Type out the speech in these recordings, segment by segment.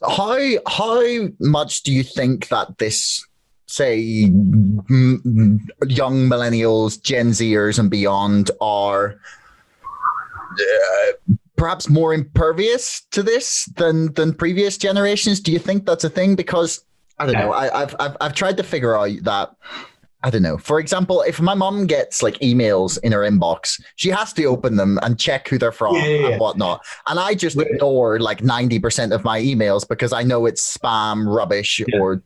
How much do you think that this, say, young millennials, Gen Zers, and beyond are perhaps more impervious to this than previous generations? Do you think that's a thing? Because I don't know. I've tried to figure out that. I don't know. For example, if my mom gets like emails in her inbox, she has to open them and check who they're from and whatnot. And I just ignore like 90% of my emails because I know it's spam, rubbish, or,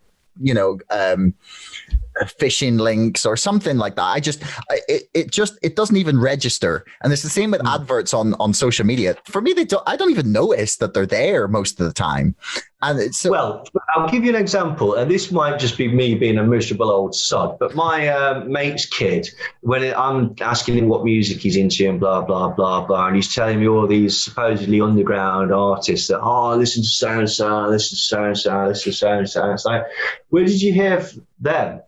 phishing links or something like that. It doesn't even register. And it's the same with adverts on social media. For me, I don't even notice that they're there most of the time. And well, I'll give you an example, and this might just be me being a miserable old sod, but my mate's kid, when I'm asking him what music he's into and blah, blah, blah, blah, and he's telling me all these supposedly underground artists that, listen to so-and-so, listen to so-and-so, listen to so-and-so. It's like, where did you hear them?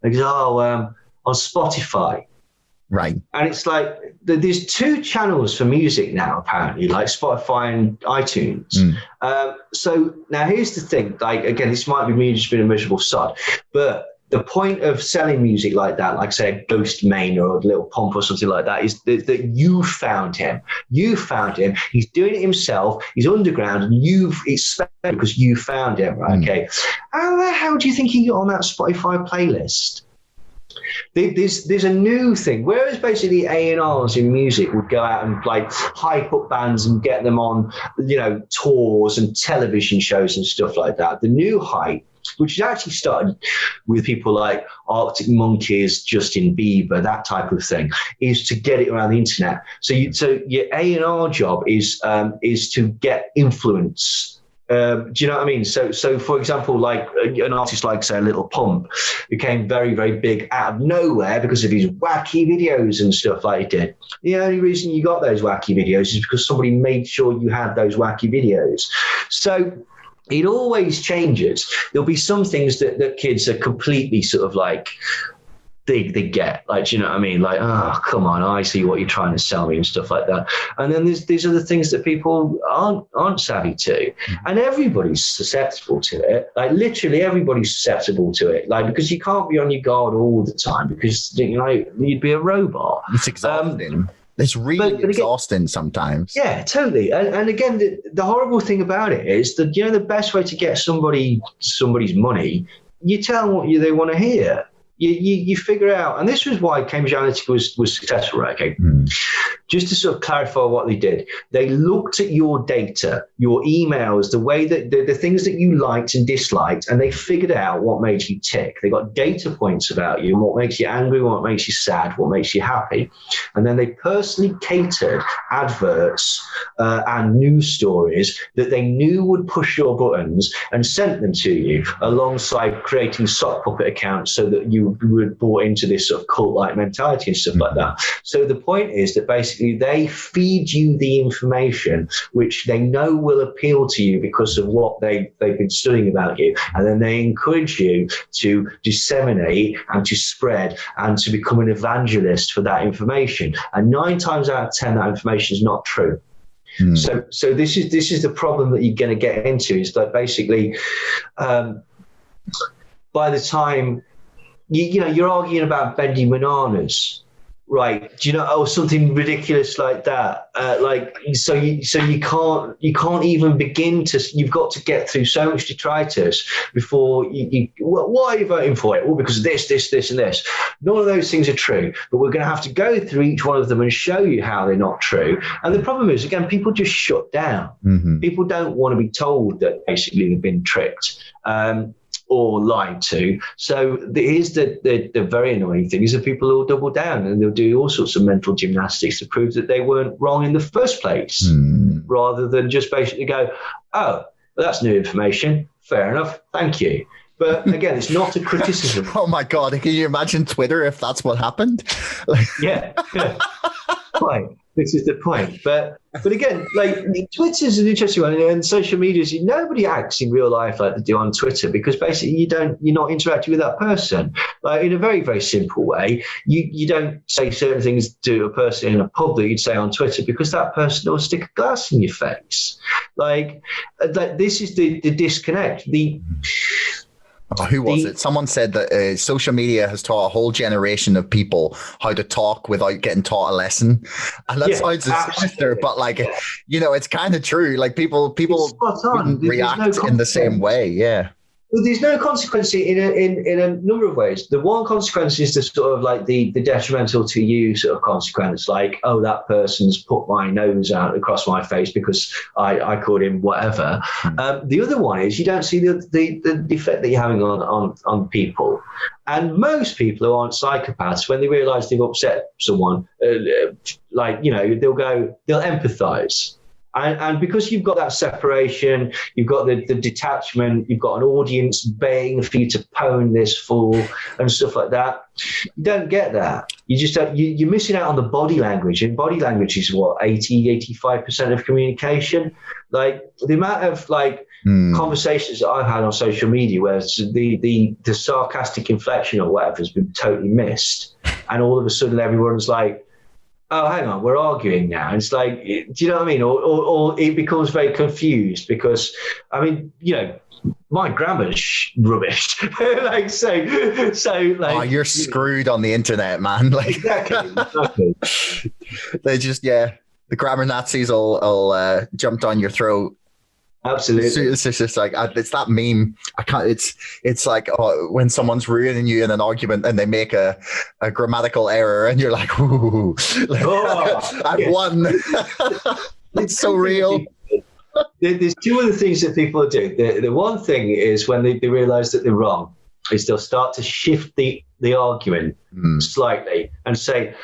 He goes, on Spotify. Right. And it's like, there's two channels for music now, apparently, like Spotify and iTunes. So now here's the thing, like, again, this might be me just being a miserable sod, but the point of selling music like that, like say a Ghost Main or a Little Pump or something like that, is that you found him. You found him. He's doing it himself. He's underground, and it's special because you found him, right? Okay. How do you think he got on that Spotify playlist? There's a new thing. Whereas basically A&Rs in music would go out and like hype up bands and get them on, tours and television shows and stuff like that. The new hype, which has actually started with people like Arctic Monkeys, Justin Bieber, that type of thing, is to get it around the internet. So your A&R job is to get influence. Do you know what I mean? So for example, like an artist like, say, Little Pump became very, very big out of nowhere because of his wacky videos and stuff like he did. The only reason you got those wacky videos is because somebody made sure you had those wacky videos. So it always changes. There'll be some things that kids are completely sort of like, they get, like, do you know what I mean? Like, oh, come on, I see what you're trying to sell me and stuff like that. And then these are the things that people aren't savvy to. And everybody's susceptible to it. Like, literally everybody's susceptible to it. Like, because you can't be on your guard all the time because, you'd be a robot. It's exhausting. It's really exhausting sometimes. Yeah, totally. And again, the horrible thing about it is that, the best way to get somebody's money, you tell them what they want to hear. You figure out, and this was why Cambridge Analytica was successful, right? Okay. Just to sort of clarify what they did, they looked at your data, your emails, the way that the things that you liked and disliked, and they figured out what made you tick. They got data points about you and what makes you angry, what makes you sad, what makes you happy. And then they personally catered adverts and news stories that they knew would push your buttons and sent them to you, alongside creating sock puppet accounts so that you were bought into this sort of cult-like mentality and stuff like that. So the point is that basically they feed you the information which they know will appeal to you because of what they've been studying about you, and then they encourage you to disseminate and to spread and to become an evangelist for that information. And 9 times out of 10 that information is not true. So this is the problem that you're going to get into, is that basically by the time you're arguing about bending bananas, right? Do you know, or something ridiculous like that? So you can't even begin to. You've got to get through so much detritus before you. Why are you voting for it? Well, because of this, and this. None of those things are true, but we're going to have to go through each one of them and show you how they're not true. And the problem is, again, people just shut down. People don't want to be told that basically they've been tricked. Or lied to. So here's the very annoying thing, is that people will double down and they'll do all sorts of mental gymnastics to prove that they weren't wrong in the first place, rather than just basically go, oh, well, that's new information. Fair enough. Thank you. But again, it's not a criticism. Oh my God. Can you imagine Twitter if that's what happened? Yeah. point. This is the point. But again, like Twitter's an interesting one, and social media is nobody acts in real life like they do on Twitter, because basically you're not interacting with that person. Like in a very, very simple way, you don't say certain things to a person in a pub that you'd say on Twitter, because that person will stick a glass in your face. Like this is the disconnect. Who was it? Someone said that social media has taught a whole generation of people how to talk without getting taught a lesson. And that sounds sinister, but it's kind of true. Like people wouldn't react in the same way. Yeah. Well, there's no consequence in a number of ways. The one consequence is the sort of like the detrimental to you sort of consequence, like, oh, that person's put my nose out across my face because I called him whatever. The other one is you don't see the effect that you're having on people. And most people who aren't psychopaths, when they realise they've upset someone, they'll empathise. And because you've got that separation, you've got the detachment, you've got an audience baying for you to pwn this fool and stuff like that. You don't get that. You just you're missing out on the body language. And body language is what, 85% of communication? Like the amount of conversations that I've had on social media where the sarcastic inflection or whatever has been totally missed. And all of a sudden everyone's like, oh, hang on, we're arguing now. It's like, do you know what I mean? Or it becomes very confused because, I mean, my grammar's rubbish. You're screwed on the internet, man. Like, exactly. They just, the grammar Nazis will jump down your throat. Absolutely. It's just like it's that meme. I can't. It's like when someone's ruining you in an argument and they make a grammatical error and you're like, ooh, I've won. It's so real. There's two other things that people do. The one thing is when they realize that they're wrong, is they'll start to shift the argument slightly and say,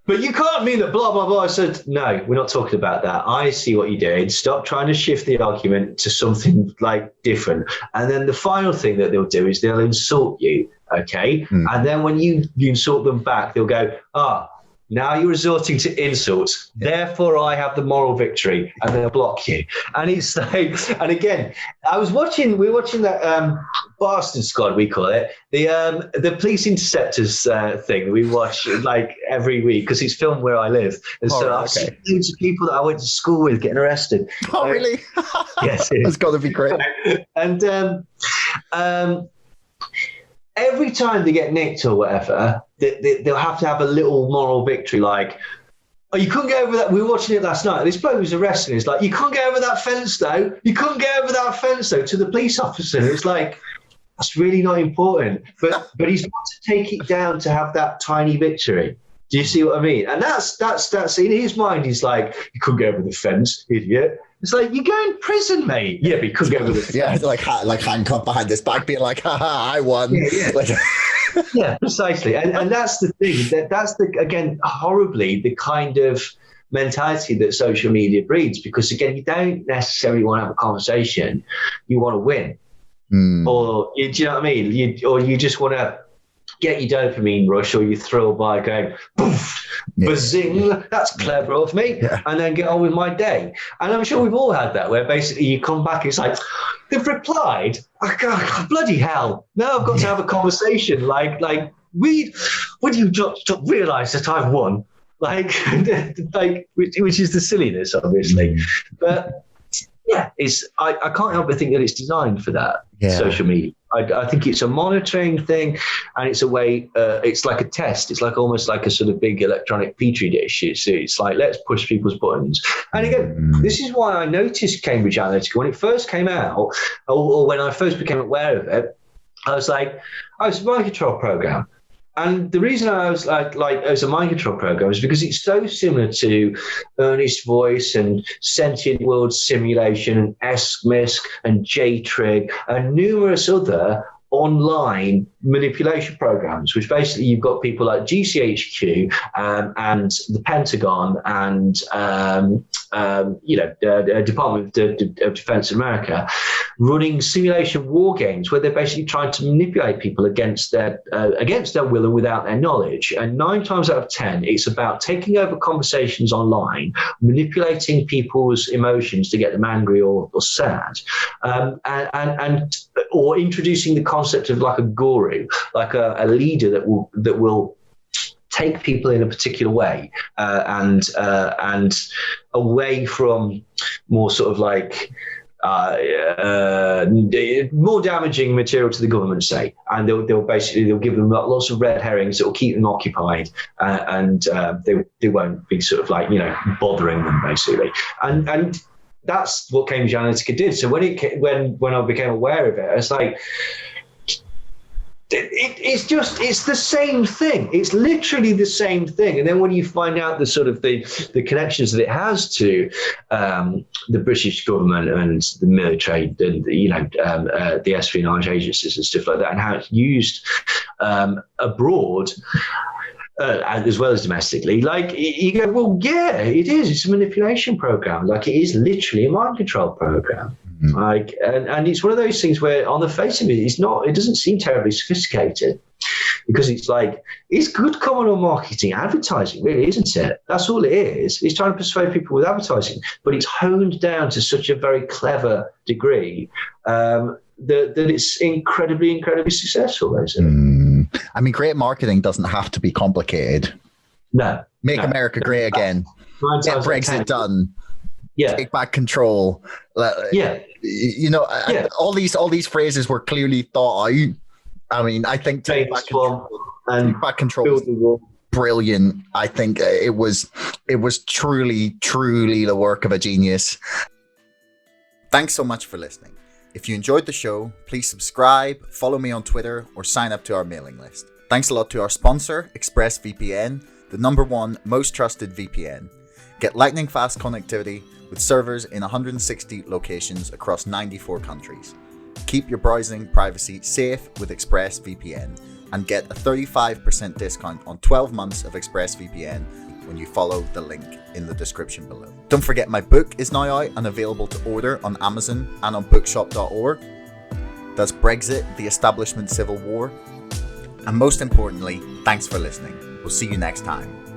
but you can't mean that blah, blah, blah. I said, no, we're not talking about that. I see what you did. Stop trying to shift the argument to something like different. And then the final thing that they'll do is they'll insult you, okay? And then when you insult them back, they'll go, now you're resorting to insults. Therefore, I have the moral victory, and they'll block you. And it's like, and again, we were watching that Bastard Squad, we call it, the police interceptors thing that we watch like every week because it's filmed where I live. And I've seen loads of people that I went to school with getting arrested. Oh, really? Yes. That's got to be great. And every time they get nicked or whatever, they'll have to have a little moral victory, like, oh, you couldn't get over that. We were watching it last night. This bloke was arrested. It's like, you couldn't get over that fence, though. You couldn't get over that fence, though, to the police officer. It's like, that's really not important. But he's got to take it down to have that tiny victory. Do you see what I mean? And that's in his mind. He's like, you couldn't get over the fence, idiot. It's like, you're going to prison, mate. Yeah, but you couldn't get over the fence. Yeah, like handcuffed behind his back, being like, I won. Yeah. Yeah, precisely. And that's the thing. That's again, horribly, the kind of mentality that social media breeds. Because, again, you don't necessarily want to have a conversation. You want to win. Or, do you know what I mean? You just want to get your dopamine rush, or you thrill by going, poof, bazing, that's clever of me, and then get on with my day. And I'm sure we've all had that, where basically you come back, it's like, they've replied, oh, God, bloody hell, now I've got to have a conversation, like would you just realise that I've won? Like, which is the silliness, obviously. But yeah, I can't help but think that it's designed for that, social media. I think it's a monitoring thing, and it's a way, it's like a test. It's like almost like a sort of big electronic petri dish. It's like, let's push people's buttons. And again, this is why I noticed Cambridge Analytica when it first came out, or when I first became aware of it. I was like, oh, it's a mind control program. And the reason I was like as a mind control program is because it's so similar to Earnest Voice and Sentient World Simulation and ESCMISC and JTRIG and numerous other online manipulation programs, which basically you've got people like GCHQ and the Pentagon and the Department of Defense in America running simulation war games where they're basically trying to manipulate people against their will and without their knowledge. And 9 times out of 10, it's about taking over conversations online, manipulating people's emotions to get them angry or sad, and or introducing the concept of like a guru, like a leader that will take people in a particular way, and away from more sort of like more damaging material to the government, say, and they'll give them lots of red herrings that will keep them occupied, and they won't be sort of like, you know, bothering them basically, and that's what Cambridge Analytica did. So when I became aware of it, it's like, it's the same thing. It's literally the same thing. And then when you find out the sort of the connections that it has to the British government and the military, and you know, the espionage agencies and stuff like that, and how it's used abroad, as well as domestically, like, you go, well, yeah, it is. It's a manipulation program. Like, it is literally a mind control program. Mm-hmm. Like, and it's one of those things where, on the face of it, it doesn't seem terribly sophisticated, because it's like, it's good common marketing, advertising, really, isn't it? That's all it is. It's trying to persuade people with advertising, but it's honed down to such a very clever degree that it's incredibly, incredibly successful, basically. I mean, great marketing doesn't have to be complicated. No. Make America great again. Get Brexit done. Yeah. Take back control. Yeah. You know, all these phrases were clearly thought out. I mean, I think take back control was brilliant. I think it was truly, truly the work of a genius. Thanks so much for listening. If you enjoyed the show, please subscribe, follow me on Twitter, or sign up to our mailing list. Thanks a lot to our sponsor, ExpressVPN, the #1 most trusted VPN. Get lightning fast connectivity with servers in 160 locations across 94 countries. Keep your browsing privacy safe with ExpressVPN, and get a 35% discount on 12 months of ExpressVPN when you follow the link in the description below. Don't forget, my book is now out and available to order on Amazon and on bookshop.org. That's Brexit, the Establishment Civil War. And most importantly, thanks for listening. We'll see you next time.